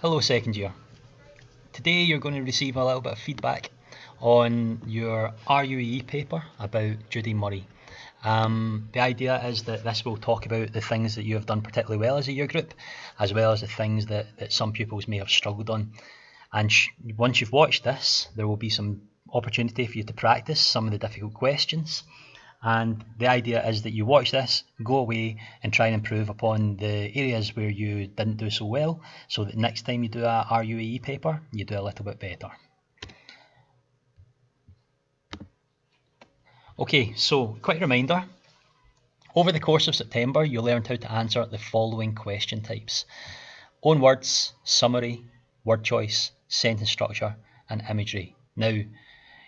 Hello second year. Today you're going to receive a little bit of feedback on your RUAE paper about Judy Murray. The idea is that this will talk about the things that you have done particularly well as a year group, as well as the things that some pupils may have struggled on. And once you've watched this, there will be some opportunity for you to practice some of the difficult questions. And the idea is that you watch this, go away and try and improve upon the areas where you didn't do so well, so that next time you do a RUAE paper, you do a little bit better. Okay, so quick reminder. Over the course of September, you learned how to answer the following question types: own words, summary, word choice, sentence structure, and imagery. Now,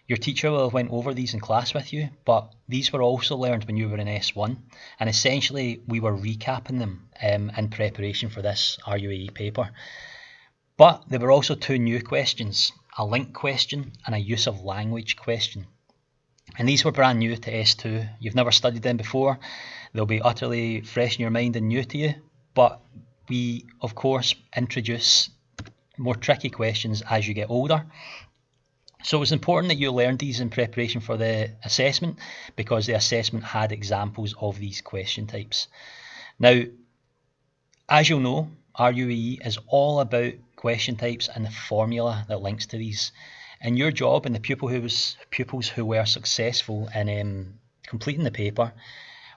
your teacher will have went over these in class with you, but these were also learned when you were in S1, and essentially we were recapping them in preparation for this RUAE paper. But there were also two new questions, a link question and a use of language question. And these were brand new to S2. You've never studied them before. They'll be utterly fresh in your mind and new to you, but we, of course, introduce more tricky questions as you get older. So it was important that you learned these in preparation for the assessment, because the assessment had examples of these question types. Now, as you'll know, RUAE is all about question types and the formula that links to these. And your job and the pupils who were successful in completing the paper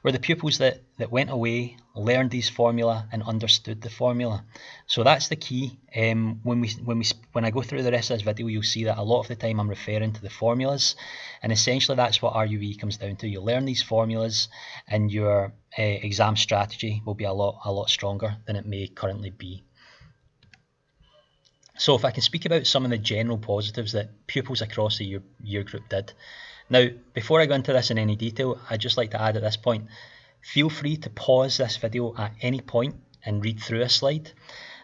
were the pupils that went away, learned these formula and understood the formula. So that's the key. When I go through the rest of this video, you'll see that a lot of the time I'm referring to the formulas, and essentially that's what RUAE comes down to. You learn these formulas and your exam strategy will be a lot stronger than it may currently be. So if I can speak about some of the general positives that pupils across the year group did. Now, before I go into this in any detail, I'd just like to add at this point, feel free to pause this video at any point and read through a slide.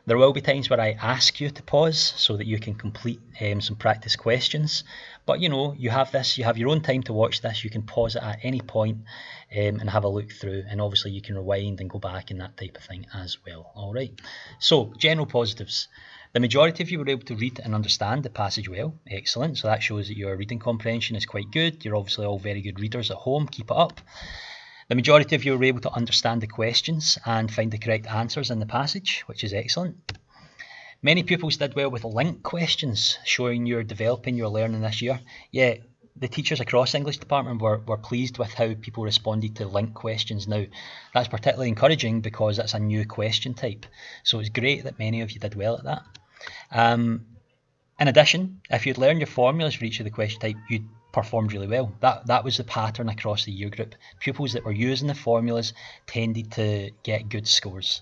There will be times where I ask you to pause so that you can complete some practice questions. But you have your own time to watch this. You can pause it at any point and have a look through. And obviously you can rewind and go back and that type of thing as well. All right. So general positives. The majority of you were able to read and understand the passage well. Excellent. So that shows that your reading comprehension is quite good. You're obviously all very good readers at home. Keep it up. The majority of you were able to understand the questions and find the correct answers in the passage, which is excellent. Many pupils did well with link questions, showing you're developing your learning this year. Yeah, the teachers across the English department were pleased with how people responded to link questions. Now, that's particularly encouraging because that's a new question type. So it's great that many of you did well at that. In addition, if you'd learned your formulas for each of the question type, you performed really well. That was the pattern across the year group. Pupils that were using the formulas tended to get good scores.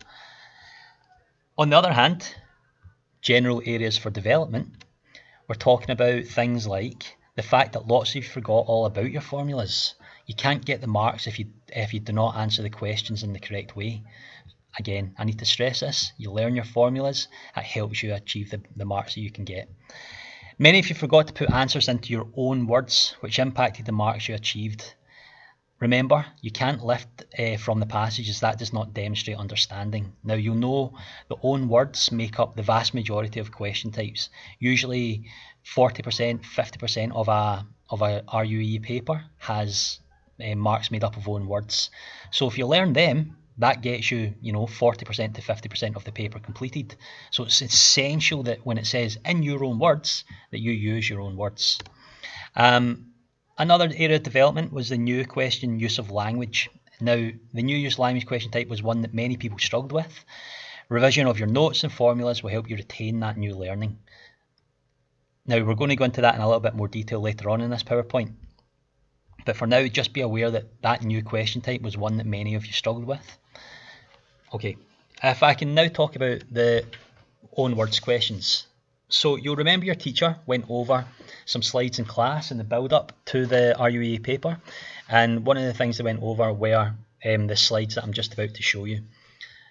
On the other hand, general areas for development, we're talking about things like the fact that lots of you forgot all about your formulas. You can't get the marks if you do not answer the questions in the correct way. Again, I need to stress this. You learn your formulas. It helps you achieve the marks that you can get. Many of you forgot to put answers into your own words, which impacted the marks you achieved. Remember, you can't lift from the passages. That does not demonstrate understanding. Now, you'll know the own words make up the vast majority of question types. Usually 40%, 50% of a RUAE paper has marks made up of own words. So if you learn them, that gets you, 40% to 50% of the paper completed. So it's essential that when it says in your own words, that you use your own words. Another area of development was the new question, use of language. Now, the new use of language question type was one that many people struggled with. Revision of your notes and formulas will help you retain that new learning. Now, we're going to go into that in a little bit more detail later on in this PowerPoint. But for now, just be aware that that new question type was one that many of you struggled with. Okay, if I can now talk about the own words questions. So you'll remember your teacher went over some slides in class in the build-up to the RUAE paper, and one of the things they went over were the slides that I'm just about to show you.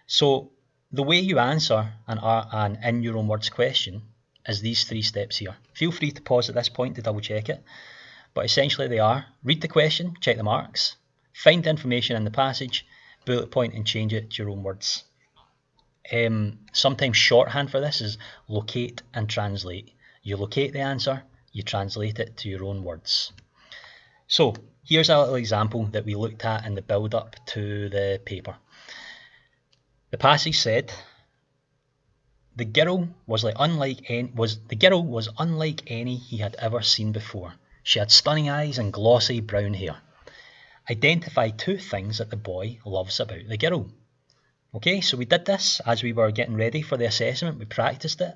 So the way you answer an in your own words question is these 3 steps here. Feel free to pause at this point to double check it, but essentially they are: read the question, check the marks, find the information in the passage, bullet point and change it to your own words. sometimes shorthand for this is locate and translate. You locate the answer, you translate it to your own words. So here's a little example that we looked at in the build-up to the paper. The passage said, the girl was unlike any he had ever seen before. She had stunning eyes and glossy brown hair. Identify 2 things that the boy loves about the girl. Okay, so we did this as we were getting ready for the assessment. We practiced it,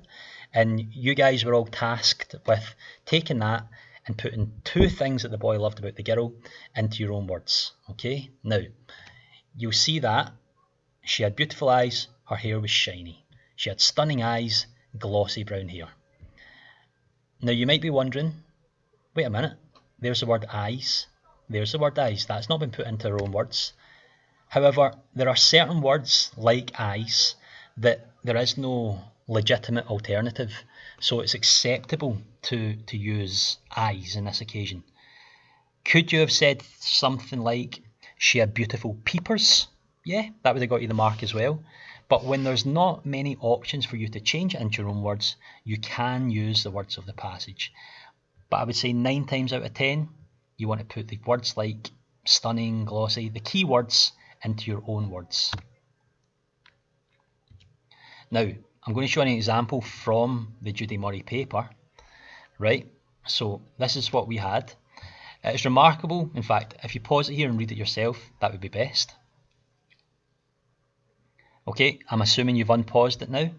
and you guys were all tasked with taking that and putting 2 things that the boy loved about the girl into your own words. Okay, now you'll see that she had beautiful eyes, her hair was shiny. She had stunning eyes, glossy brown hair. Now you might be wondering, wait a minute, there's the word eyes. There's the word eyes. That's not been put into our own words. However, there are certain words like eyes that there is no legitimate alternative, so it's acceptable to use eyes in this occasion. Could you have said something like, she had beautiful peepers? Yeah, that would have got you the mark as well. But when there's not many options for you to change it into your own words, you can use the words of the passage. But I would say 9 times out of 10, you want to put the words like stunning, glossy, the key words into your own words. Now, I'm going to show you an example from the Judy Murray paper, right? So this is what we had. It's remarkable. In fact, if you pause it here and read it yourself, that would be best. Okay, I'm assuming you've unpaused it now.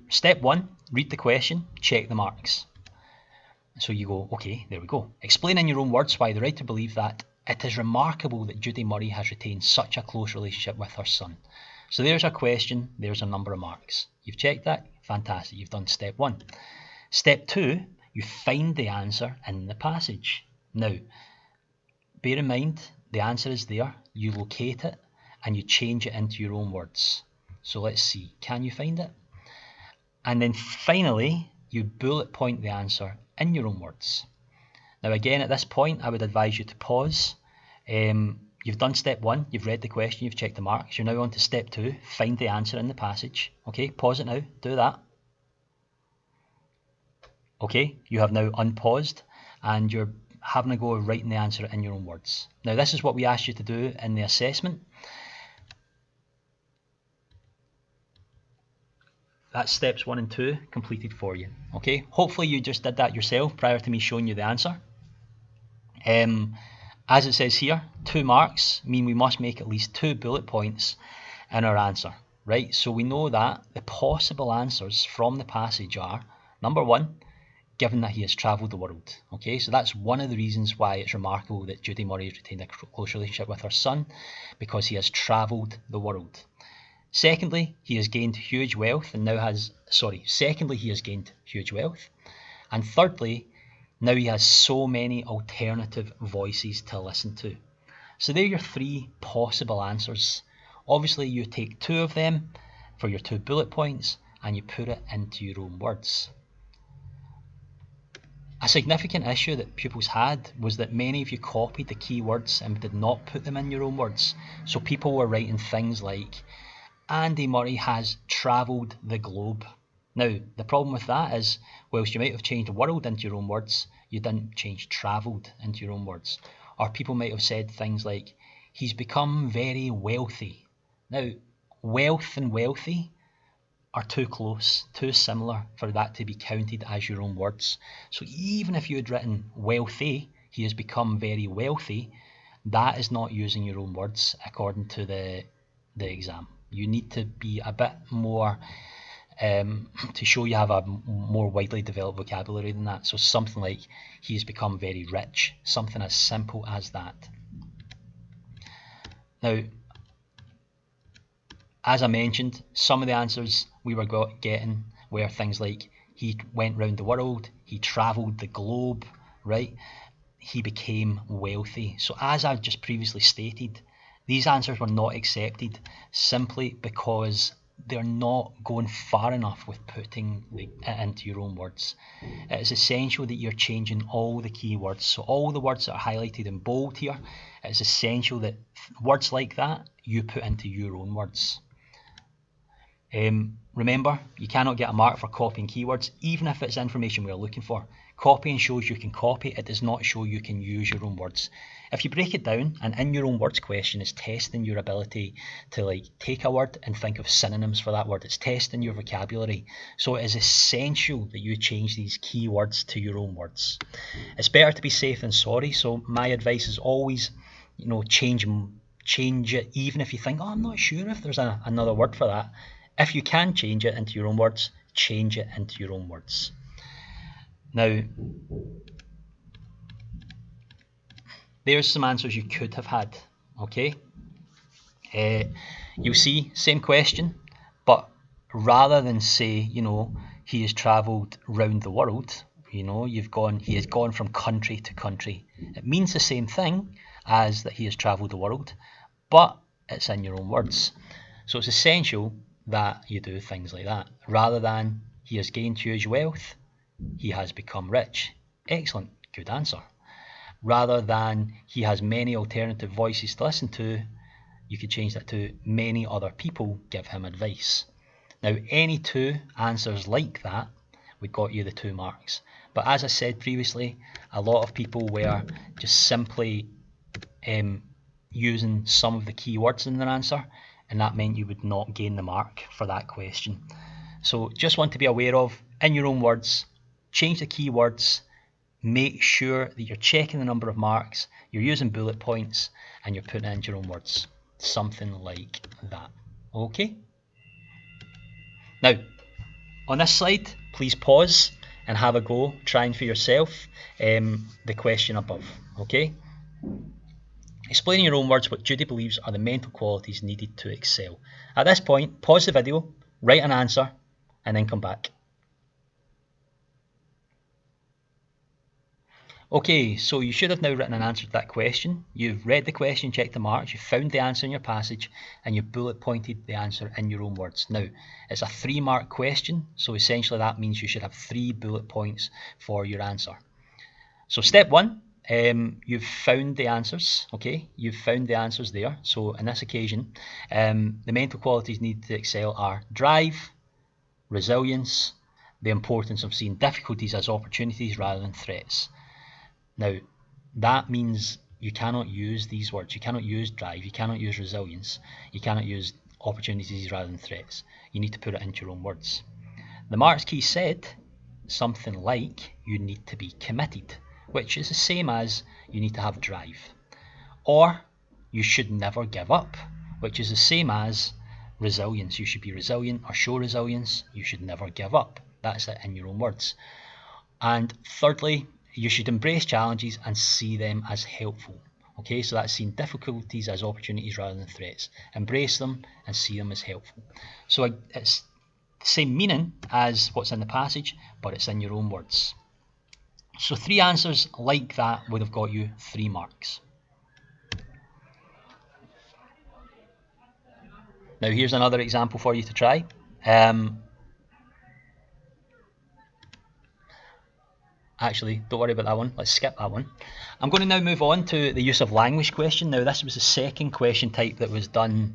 Step 1, read the question, check the marks. So you go, okay, there we go. Explain in your own words why the writer believed that it is remarkable that Judy Murray has retained such a close relationship with her son. So there's our question, there's a number of marks. You've checked that, fantastic, you've done step 1. Step 2, you find the answer in the passage. Now, bear in mind, the answer is there, you locate it, and you change it into your own words. So let's see, can you find it? And then finally, you bullet point the answer in your own words. Now again, at this point, I would advise you to pause. You've done step 1, you've read the question, you've checked the marks. You're now on to step 2, find the answer in the passage. Okay, pause it now, do that. Okay, you have now unpaused and you're having a go of writing the answer in your own words. Now this is what we asked you to do in the assessment. That's steps 1 and 2 completed for you. Okay, hopefully you just did that yourself prior to me showing you the answer. As it says here, 2 marks mean we must make at least 2 bullet points in our answer, right? So we know that the possible answers from the passage are, number 1, given that he has travelled the world. Okay, so that's one of the reasons why it's remarkable that Judy Murray has retained a close relationship with her son, because he has travelled the world. Secondly, he has gained huge wealth and now has, secondly, he has gained huge wealth. And thirdly, now he has so many alternative voices to listen to. So there are your 3 possible answers. Obviously, you take 2 of them for your 2 bullet points and you put it into your own words. A significant issue that pupils had was that many of you copied the key words and did not put them in your own words. So people were writing things like, Andy Murray has travelled the globe. Now, the problem with that is, whilst you might have changed world into your own words, you didn't change travelled into your own words. Or people might have said things like, he's become very wealthy. Now, wealth and wealthy are too close, too similar for that to be counted as your own words. So even if you had written wealthy, he has become very wealthy, that is not using your own words according to the exam. You need to be a bit more, to show you have a more widely developed vocabulary than that. So something like, he has become very rich, something as simple as that. Now, as I mentioned, some of the answers we were getting were things like, he went round the world, he travelled the globe, right? He became wealthy. So as I've just previously stated, these answers were not accepted simply because they're not going far enough with putting it into your own words. It is essential that you're changing all the key words. So all the words that are highlighted in bold here, it is essential that words like that you put into your own words. Remember, you cannot get a mark for copying keywords, even if it's information we're looking for. Copying shows you can copy, it does not show you can use your own words. If you break it down, an in your own words question is testing your ability to take a word and think of synonyms for that word. It's testing your vocabulary. So it is essential that you change these keywords to your own words. It's better to be safe than sorry, so my advice is always, change it, even if you think, I'm not sure if there's another word for that. If you can change it into your own words, change it into your own words. Now, there's some answers you could have had, okay? You'll see, same question, but rather than say, he has travelled round the world, he has gone from country to country. It means the same thing as that he has travelled the world, but it's in your own words. So it's essential that you do things like that. Rather than, he has gained huge wealth, he has become rich. Excellent, good answer. Rather than, he has many alternative voices to listen to, you could change that to, many other people give him advice. Now, any two answers like that would got you the 2 marks. But as I said previously, a lot of people were just simply using some of the keywords in their answer, and that meant you would not gain the mark for that question. So just want to be aware of, in your own words, change the keywords, make sure that you're checking the number of marks, you're using bullet points, and you're putting it into your own words. Something like that. Okay? Now, on this slide, please pause and have a go trying for yourself the question above. Okay? Explain in your own words what Judy believes are the mental qualities needed to excel. At this point, pause the video, write an answer, and then come back. Okay, so you should have now written an answer to that question. You've read the question, checked the marks, you've found the answer in your passage, and you've bullet pointed the answer in your own words. Now, it's a 3-mark question, so essentially that means you should have 3 bullet points for your answer. So step 1, you've found the answers, okay? You've found the answers there. So in this occasion, the mental qualities needed to excel are drive, resilience, the importance of seeing difficulties as opportunities rather than threats. Now, that means you cannot use these words. You cannot use drive, you cannot use resilience, you cannot use opportunities rather than threats. You need to put it into your own words. The marks key said something like you need to be committed, which is the same as you need to have drive. Or you should never give up, which is the same as resilience. You should be resilient or show resilience. You should never give up. That's it in your own words. And thirdly, you should embrace challenges and see them as helpful. Okay, so that's seeing difficulties as opportunities rather than threats. Embrace them and see them as helpful. So it's the same meaning as what's in the passage, but it's in your own words. So 3 answers like that would have got you 3 marks. Now here's another example for you to try. Actually, don't worry about that one. Let's skip that one. I'm going to now move on to the use of language question. Now, this was the second question type that was done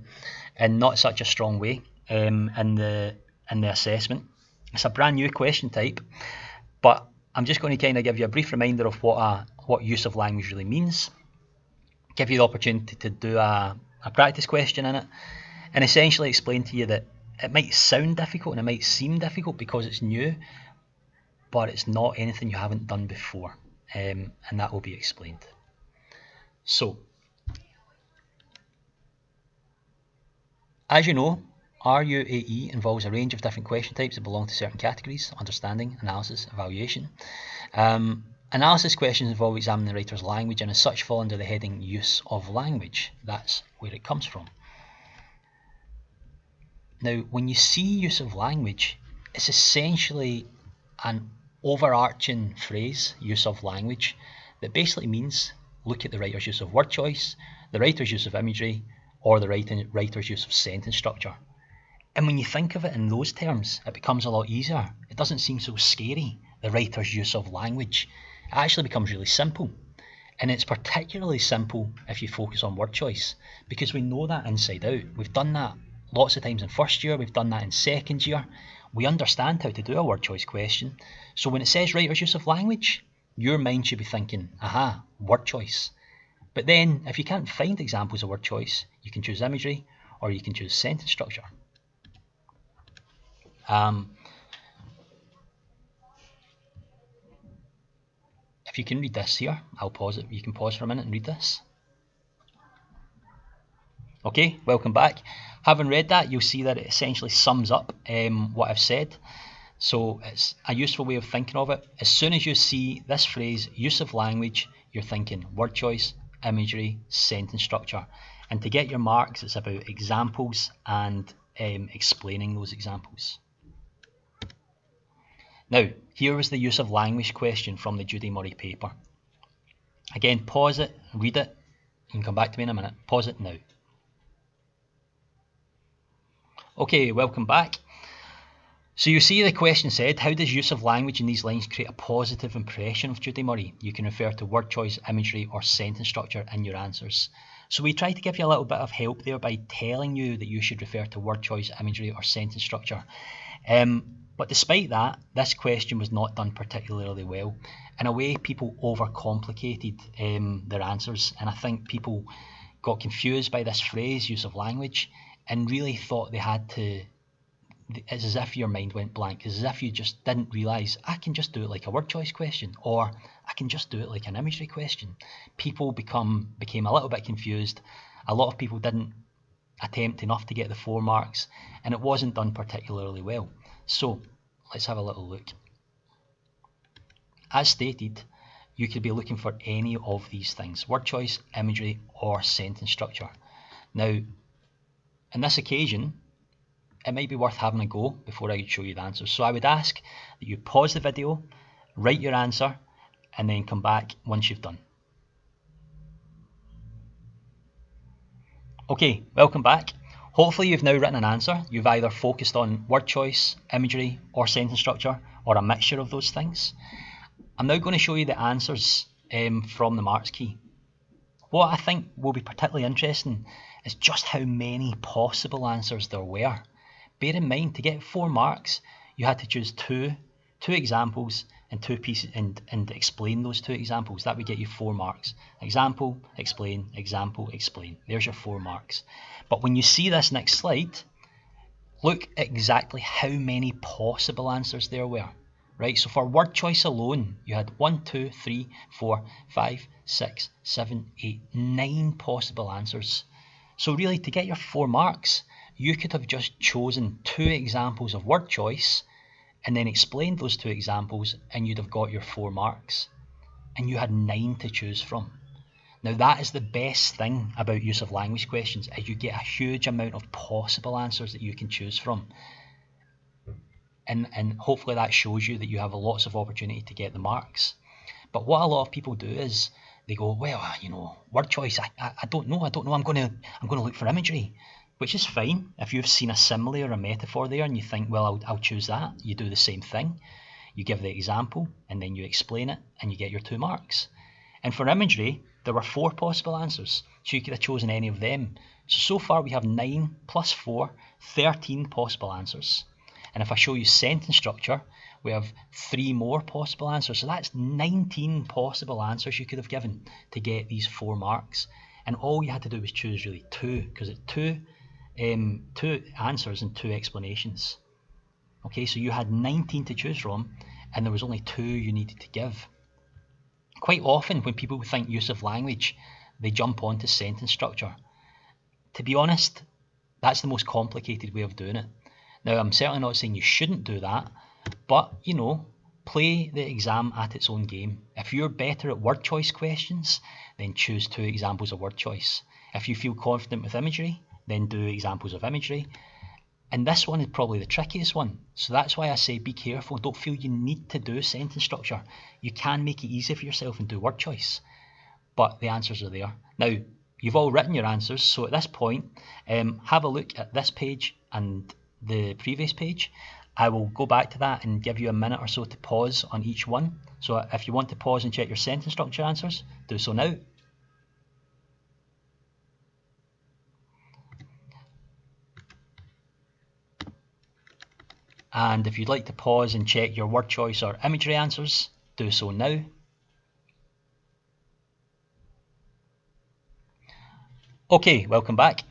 in not such a strong way in the assessment. It's a brand new question type, but I'm just going to kind of give you a brief reminder of what use of language really means, give you the opportunity to do a practice question in it, and essentially explain to you that it might sound difficult and it might seem difficult because it's new, but it's not anything you haven't done before, and that will be explained. So, as you know, RUAE involves a range of different question types that belong to certain categories: understanding, analysis, evaluation. Analysis questions involve examining the writer's language and as such fall under the heading use of language. That's where it comes from. Now, when you see use of language, it's essentially an overarching phrase, use of language, that basically means look at the writer's use of word choice, the writer's use of imagery, or the writer's use of sentence structure. And when you think of it in those terms, it becomes a lot easier. It doesn't seem so scary, the writer's use of language. It actually becomes really simple. And it's particularly simple if you focus on word choice, because we know that inside out. We've done that lots of times in first year, we've done that in second year. We understand how to do a word choice question. So when it says writer's use of language, your mind should be thinking, aha, word choice. But then if you can't find examples of word choice, you can choose imagery or you can choose sentence structure. If you can read this here, I'll pause it. You can pause for a minute and read this. Okay, welcome back. Having read that, you'll see that it essentially sums up what I've said. So it's a useful way of thinking of it. As soon as you see this phrase, use of language, you're thinking word choice, imagery, sentence structure. And to get your marks, it's about examples and explaining those examples. Now, here was the use of language question from the Judy Murray paper. Again, pause it, read it. You can come back to me in a minute. Pause it now. Okay, welcome back. So you see the question said, how does use of language in these lines create a positive impression of Judy Murray? You can refer to word choice, imagery or sentence structure in your answers. So we try to give you a little bit of help there by telling you that you should refer to word choice, imagery or sentence structure. But despite that, this question was not done particularly well. In a way, people overcomplicated their answers, and I think people got confused by this phrase, use of language, and really thought they had to. It's as if your mind went blank. It's as if you just didn't realise, I can just do it like a word choice question, or I can just do it like an imagery question. People became a little bit confused. A lot of people didn't attempt enough to get the 4 marks, and it wasn't done particularly well. So let's have a little look. As stated, you could be looking for any of these things, word choice, imagery or sentence structure. Now, on this occasion, it might be worth having a go before I show you the answers. So I would ask that you pause the video, write your answer, and then come back once you've done. Okay, welcome back. Hopefully you've now written an answer. You've either focused on word choice, imagery, or sentence structure, or a mixture of those things. I'm now going to show you the answers from the marks key. What I think will be particularly interesting is just how many possible answers there were. Bear in mind, to get 4 marks, you had to choose two examples and 2 pieces and explain those 2 examples. That would get you 4 marks. Example, explain, example, explain. There's your 4 marks. But when you see this next slide, look at exactly how many possible answers there were. Right, so for word choice alone, you had 1, 2, 3, 4, 5, 6, 7, 8, 9 possible answers. So really, to get your 4 marks, you could have just chosen 2 examples of word choice and then explained those 2 examples, and you'd have got your 4 marks. And you had 9 to choose from. Now that is the best thing about use of language questions, is you get a huge amount of possible answers that you can choose from. And hopefully that shows you that you have lots of opportunity to get the marks. But what a lot of people do is they go, well, you know, word choice, I don't know, I'm going to look for imagery, which is fine. If you've seen a simile or a metaphor there and you think, well, I'll choose that, you do the same thing. You give the example and then you explain it and you get your 2 marks. And for imagery, there were 4 possible answers, so you could have chosen any of them. So far we have 9 plus 4, 13 possible answers. And if I show you sentence structure, we have 3 more possible answers. So that's 19 possible answers you could have given to get these 4 marks. And all you had to do was choose really 2, because it's 2 answers and 2 explanations. Okay, so you had 19 to choose from, and there was only 2 you needed to give. Quite often when people think use of language, they jump onto sentence structure. To be honest, that's the most complicated way of doing it. Now, I'm certainly not saying you shouldn't do that, but, you know, play the exam at its own game. If you're better at word choice questions, then choose 2 examples of word choice. If you feel confident with imagery, then do examples of imagery. And this one is probably the trickiest one. So that's why I say be careful. Don't feel you need to do sentence structure. You can make it easy for yourself and do word choice. But the answers are there. Now, you've all written your answers. So at this point, have a look at this page and the previous page. I will go back to that and give you a minute or so to pause on each one. So if you want to pause and check your sentence structure answers, do so now. And if you'd like to pause and check your word choice or imagery answers, do so now. Okay, welcome back.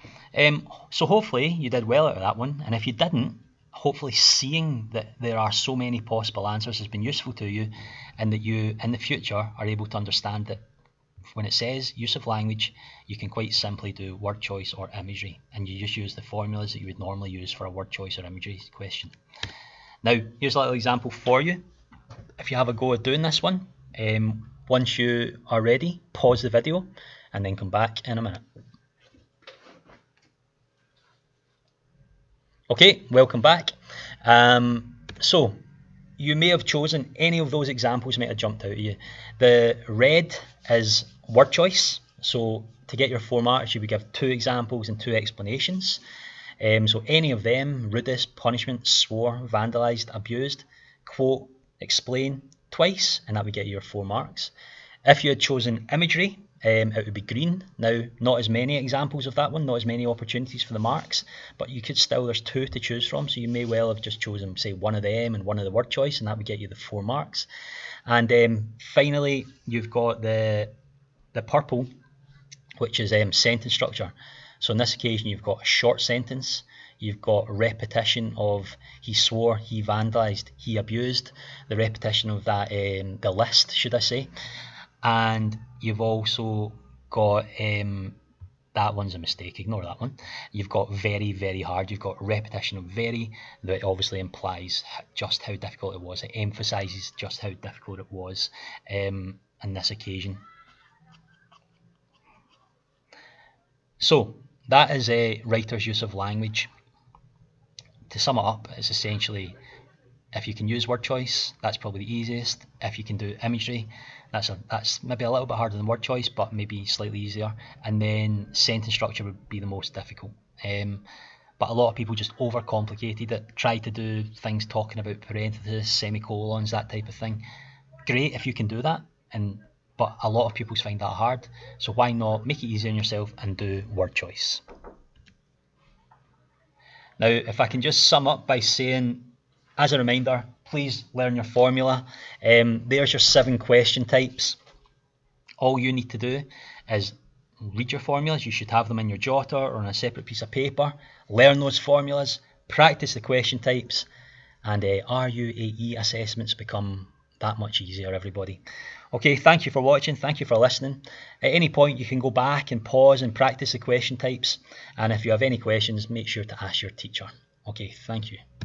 So hopefully you did well out of that one, and if you didn't, hopefully seeing that there are so many possible answers has been useful to you, and that you in the future are able to understand that when it says use of language, you can quite simply do word choice or imagery, and you just use the formulas that you would normally use for a word choice or imagery question. Now, here's a little example for you. If you have a go at doing this one, once you are ready, pause the video and then come back in a minute. Okay, welcome back. So you may have chosen any of those examples might have jumped out at you. The red is word choice. So to get your 4 marks, you would give 2 examples and 2 explanations. So any of them, rudest, punishment, swore, vandalised, abused, quote, explain twice, and that would get you your 4 marks. If you had chosen imagery, it would be green. Now, not as many examples of that one, not as many opportunities for the marks, but you could still, there's 2 to choose from, so you may well have just chosen, say, one of them and one of the word choice, and that would get you the 4 marks. And finally, you've got the purple, which is sentence structure. So on this occasion, you've got a short sentence, you've got repetition of he swore, he vandalised, he abused, the repetition of that, the list, should I say. And you've also got, that one's a mistake, ignore that one. You've got very, very hard, you've got repetition of very, that obviously implies just how difficult it was. It emphasises just how difficult it was on this occasion. So that is a writer's use of language. To sum it up, it's essentially, if you can use word choice, that's probably the easiest. If you can do imagery, that's maybe a little bit harder than word choice, but maybe slightly easier. And then sentence structure would be the most difficult. But a lot of people just overcomplicated it, try to do things talking about parentheses, semicolons, that type of thing. Great if you can do that, but a lot of people find that hard. So why not make it easy on yourself and do word choice? Now, if I can just sum up by saying, as a reminder, please learn your formula. There's your 7 question types. All you need to do is read your formulas. You should have them in your jotter or on a separate piece of paper. Learn those formulas, practice the question types, and RUAE assessments become that much easier, everybody. Okay, thank you for watching. Thank you for listening. At any point, you can go back and pause and practice the question types. And if you have any questions, make sure to ask your teacher. Okay, thank you.